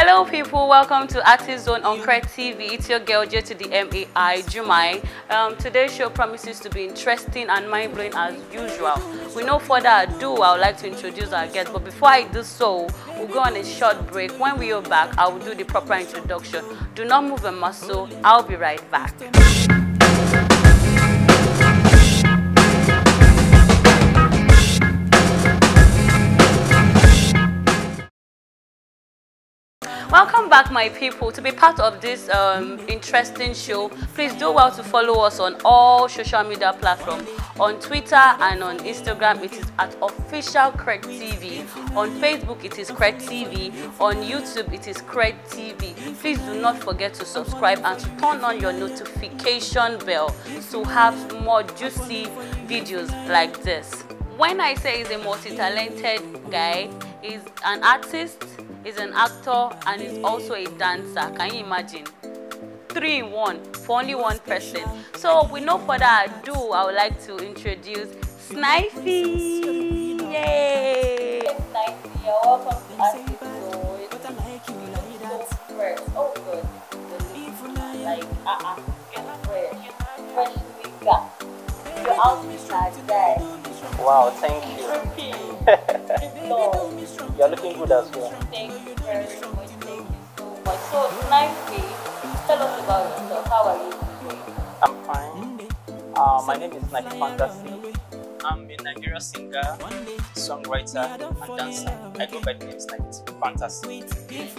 Hello people, welcome to Artist Zone on Cred TV. It's your girl J to the MAI, Jumai. Today's show promises to be interesting and mind-blowing as usual. With no further ado, I would like to introduce our guest, but before I do so, we'll go on a short break. When we are back, I will do the proper introduction. Do not move a muscle, I'll be right back. Welcome back, my people. To be part of this interesting show, please do well to follow us on all social media platforms. On Twitter and on Instagram, it is at Official Cred TV. On Facebook, it is Cred TV. On YouTube, it is Cred TV. Please do not forget to subscribe and to turn on your notification bell to have more juicy videos like this. When I say he's a multi-talented guy, he's an artist, is an actor, and is also a dancer. Can you imagine? 3 in 1 for only one person. So with no further ado, I would like to introduce Snifey. Yay! Snifey, you're welcome to Artist Zone. So fresh. Oh good. Like fresh speaker. Your outfit are there. Wow, thank you. You're looking good as well. Thank you very much. Thank you so much. So, Snifey, tell us about yourself. How are you today? I'm fine. My name is Snifey Fantasy. I'm a Nigerian singer, songwriter, and dancer. I go by the name Snifey Fantasy.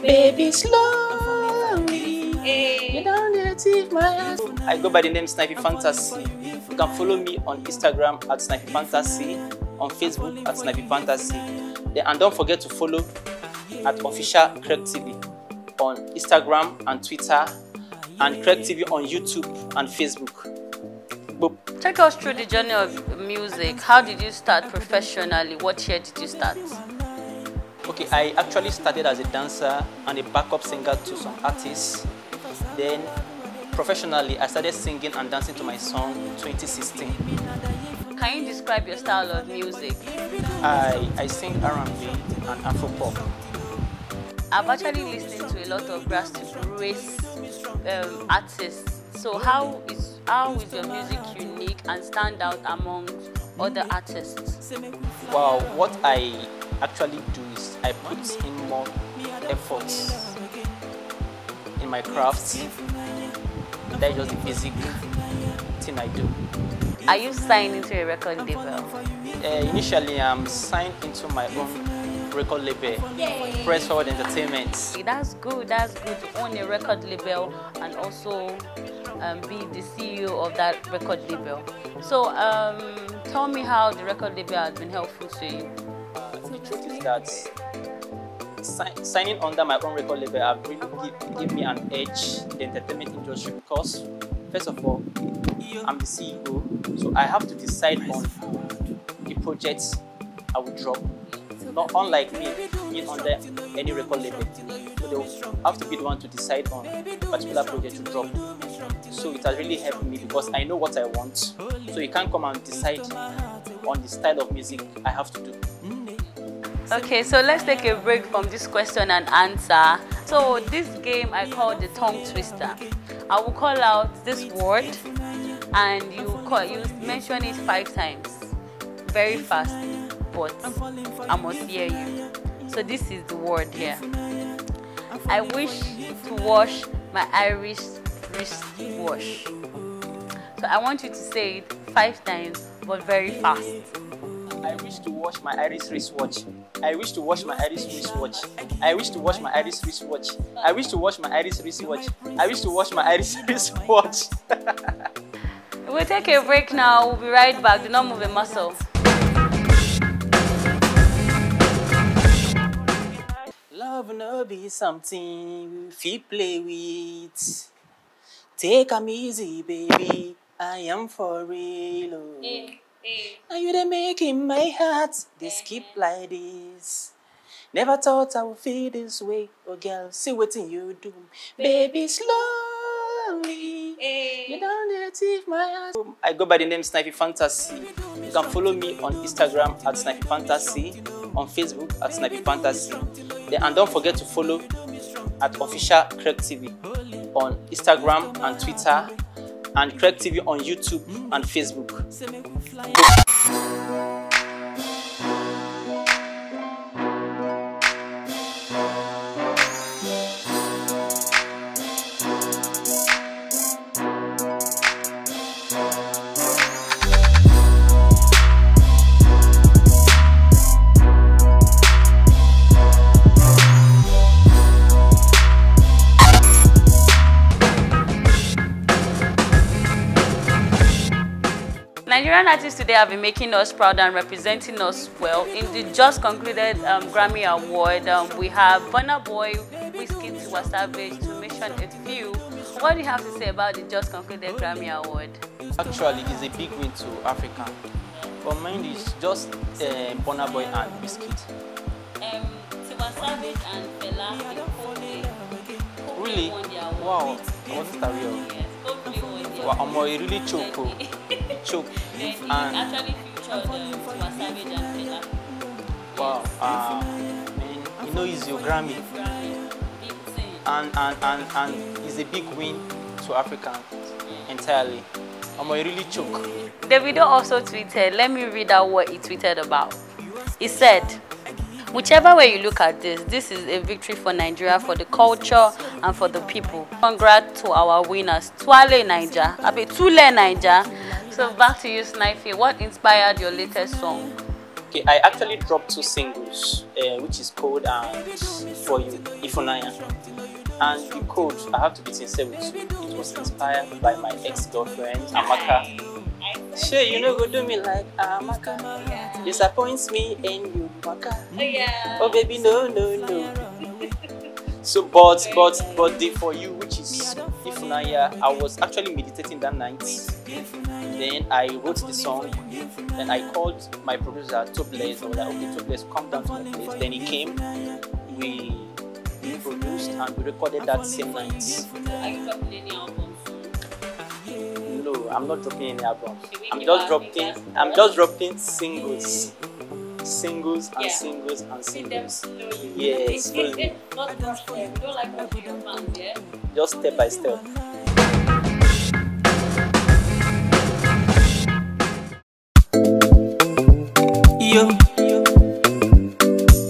Baby, slowly. Hey. You don't need to take my hands. I go by the name Snifey Fantasy. You can follow me on Instagram at Snifey Fantasy, on Facebook at Snifey Fantasy. And don't forget to follow at Official Cred TV on Instagram and Twitter, and Cred TV on YouTube and Facebook. Boop. Take us through the journey of music. How did you start professionally? What year did you start? Okay, I actually started as a dancer and a backup singer to some artists. Then professionally, I started singing and dancing to my song 2016. Can you describe your style of music? I sing R&B and Afro-pop. I've actually listened to a lot of grassroots artists. So how is your music unique and stand out among other artists? Wow, what I actually do is I put in more efforts in my craft. That's just the basic thing I do. Are you signed into a record label? Initially, I'm signed into my own record label, Press Forward Entertainment. That's good. That's good to own a record label and also be the CEO of that record label. So, tell me how the record label has been helpful to you. The truth is that signing under my own record label have really give me an edge in the entertainment industry because, first of all, I'm the CEO, so I have to decide on the projects I will drop. Not unlike me being under any record label, so they will have to be the one to decide on a particular project to drop. So it has really helped me because I know what I want, so you can't come and decide on the style of music I have to do. Okay, so let's take a break from this question and answer. So this game I call the tongue twister. I will call out this word and you mention it 5 times. Very fast, but I must hear you. So this is the word here. I wish to wash my Irish wristwatch. So I want you to say it 5 times, but very fast. I wish to wash my Irish wristwatch. I wish to wash my Irish wristwatch. I wish to wash my Irish wristwatch. I wish to wash my Irish wristwatch. I wish to wash my Irish wristwatch. We'll take a break now. We'll be right back. Do not move a muscle. Love no be something we play with. Take 'em easy, baby. I am for real. Oh. Are you the making my heart they skip like this? Never thought I would feel this way. Oh girl, see what you do. Baby, slowly. You don't need to take my hands. I go by the name Snifey Fantasy. You can follow me on Instagram at Snifey Fantasy, on Facebook at Snifey Fantasy. And don't forget to follow at official Craig TV on Instagram and Twitter, and Craig TV on YouTube and Facebook. Nigerian artists today have been making us proud and representing us well. In the just concluded Grammy Award, we have Burna Boy, Wizkid, Tiwa Savage, to mention a few. What do you have to say about the just concluded Grammy Award? Actually, it's a big win to Africa. But mind is just Burna Boy and Wizkid. Tiwa Savage and Fela really? won the award. Wow, I wasn't aware. Yes, Coldplay won the Wow, award. I'm really choke. Choke. Then he And actually featured Tiwa Savage and Fela. wow, man, you know it's your Grammy, Big thing. and it's a big win to Africa entirely. I'm really choke. Davido also tweeted, let me read out what he tweeted about. He said, whichever way you look at this, this is a victory for Nigeria, for the culture and for the people. Congrats to our winners, Twale Naija, Tule Naija. So back to you, Snipey. What inspired your latest song? Okay, I actually dropped 2 singles, which is Code and For You, Ifunanya. And the Code, I have to be sincere with you, it was inspired by my ex-girlfriend, Amaka. Sure, you know, go do me like Amaka. Disappoints me and you, Amaka. Oh baby, no. So, but the For You, which is Ifunanya, I was actually meditating that night. Then I wrote the song. Then I called my producer, Topless. I was like, okay, Topless, come down to my place. Then he came. We produced and we recorded that same night. Are you dropping any albums? No, I'm not dropping any album. I'm you just are dropping singles. Singles and Yeah. singles and Sing them singles. slowly. Yes, slowly. Not rush them. We don't like rushing your fans, yeah? Just step by step. Yo,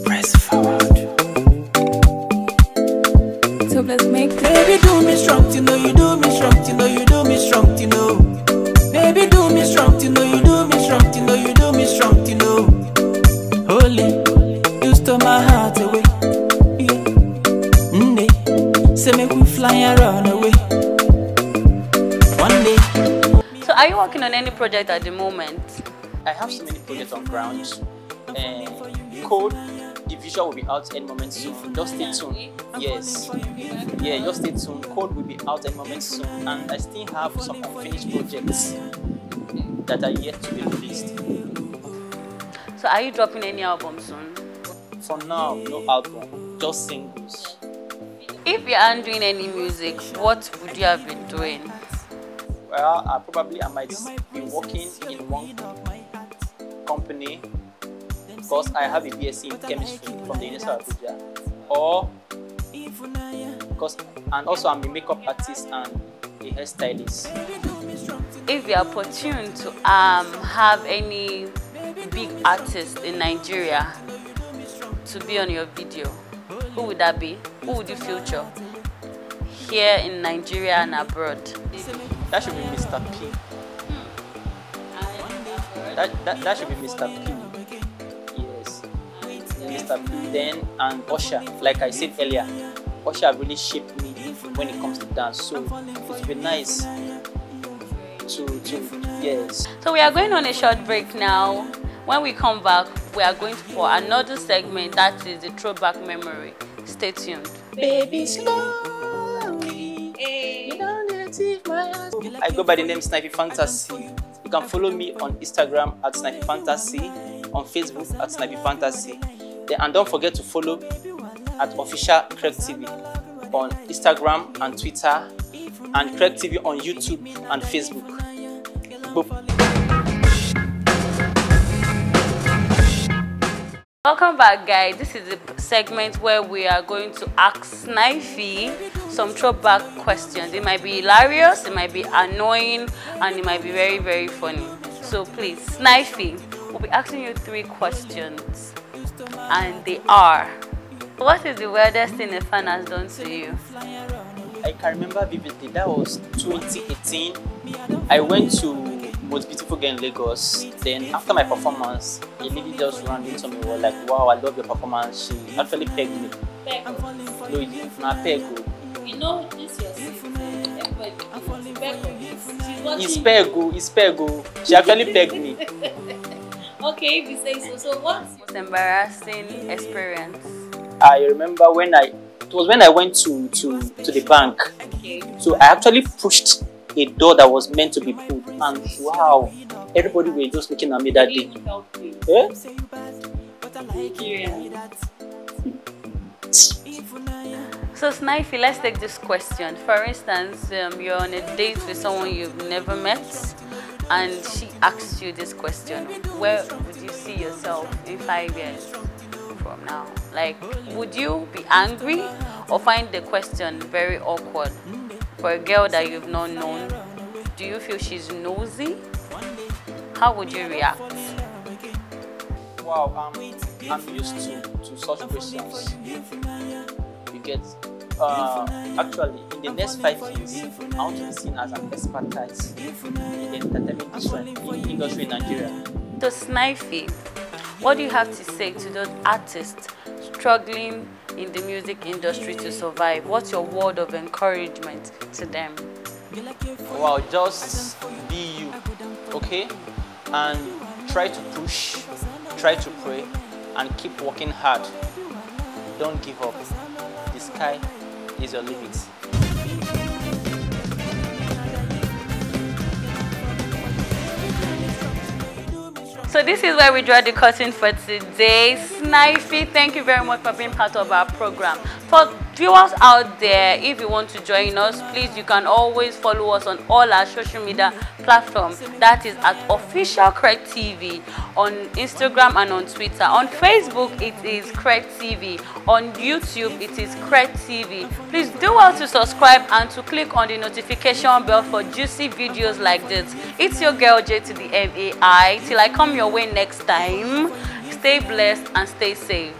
press forward. So let's make Baby, do me strong, you know you do me strong, you know you do me strong, you know. Baby, do me strong, you know you do me strong, you know you do me strong, you know. Holy, you stole my heart away. Yeah. Say make we fly and run away. One day. So are you working on any project at the moment? I have so many projects on ground. Code, the visual will be out any moment soon. Just stay tuned. Yes. Yeah, just stay tuned. Code will be out any moment soon. And I still have some unfinished projects that are yet to be released. So are you dropping any album soon? For now, no album, just singles. If you aren't doing any music, what would you have been doing? Well, I might be working in one company because I have a BSc in chemistry from the University of Abuja, or and also I'm a makeup artist and a hairstylist. If you are opportune to have any big artist in Nigeria to be on your video, who would that be? Who would you feature here in Nigeria and abroad? That should be Mr. P. That should be Mr. P. Yes, Mr. P. Then and Usher, like I said earlier, Usher really shaped me when it comes to dance. So it would be nice to yes. So we are going on a short break now. When we come back, we are going for another segment that is the throwback memory. Stay tuned. Baby, slowly. You don't need to take my hands. I go by the name Snipey Fantasy. You can follow me on Instagram at Snipey Fantasy, on Facebook at Snipey Fantasy. And don't forget to follow at official Craig TV on Instagram and Twitter, and Craig TV on YouTube and Facebook. Boop. Welcome back, guys. This is the segment where we are going to ask Snifey some throwback questions. It might be hilarious, it might be annoying, and it might be very, very funny. So please, Snifey, we'll be asking you 3 questions, and they are: what is the weirdest thing a fan has done to you? I can remember vividly. That was 2018. I went to Most Beautiful Girl in Lagos. Then after my performance, a lady just ran into me. Was like, "Wow, I love your performance." She actually pegged me. Peg. No, na peg. You know this yourself. It's peg. She actually pegged me. Okay, if you say so. So what's your most embarrassing experience? I remember it was when I went to the bank. Okay. So I actually pushed a door that was meant to be pulled, and wow, everybody were just looking at me that day. Eh? So Snifey, let's take this question. For instance, you're on a date with someone you've never met, and she asks you this question: where would you see yourself in 5 years from now? Like, would you be angry or find the question very awkward? For a girl that you've not known, do you feel she's nosy? How would you react? Wow, I'm used to such questions. You get, actually, in the next 5 years, I want to be seen as an expertise in the entertainment industry in Nigeria. So Snifey, what do you have to say to those artists struggling in the music industry to survive? What's your word of encouragement to them? Wow, just be you, okay? And try to push, try to pray, and keep working hard. Don't give up. The sky is your limit. So this is where we draw the curtain for today. Snifey, thank you very much for being part of our program. For viewers out there, if you want to join us, please, you can always follow us on all our social media platforms. That is at Official Cred TV on Instagram and on Twitter. On Facebook, it is Cred TV. On YouTube, it is Cred TV. Please do well to subscribe and to click on the notification bell for juicy videos like this. It's your girl J to the MAI. Till I come your way next time, stay blessed and stay safe.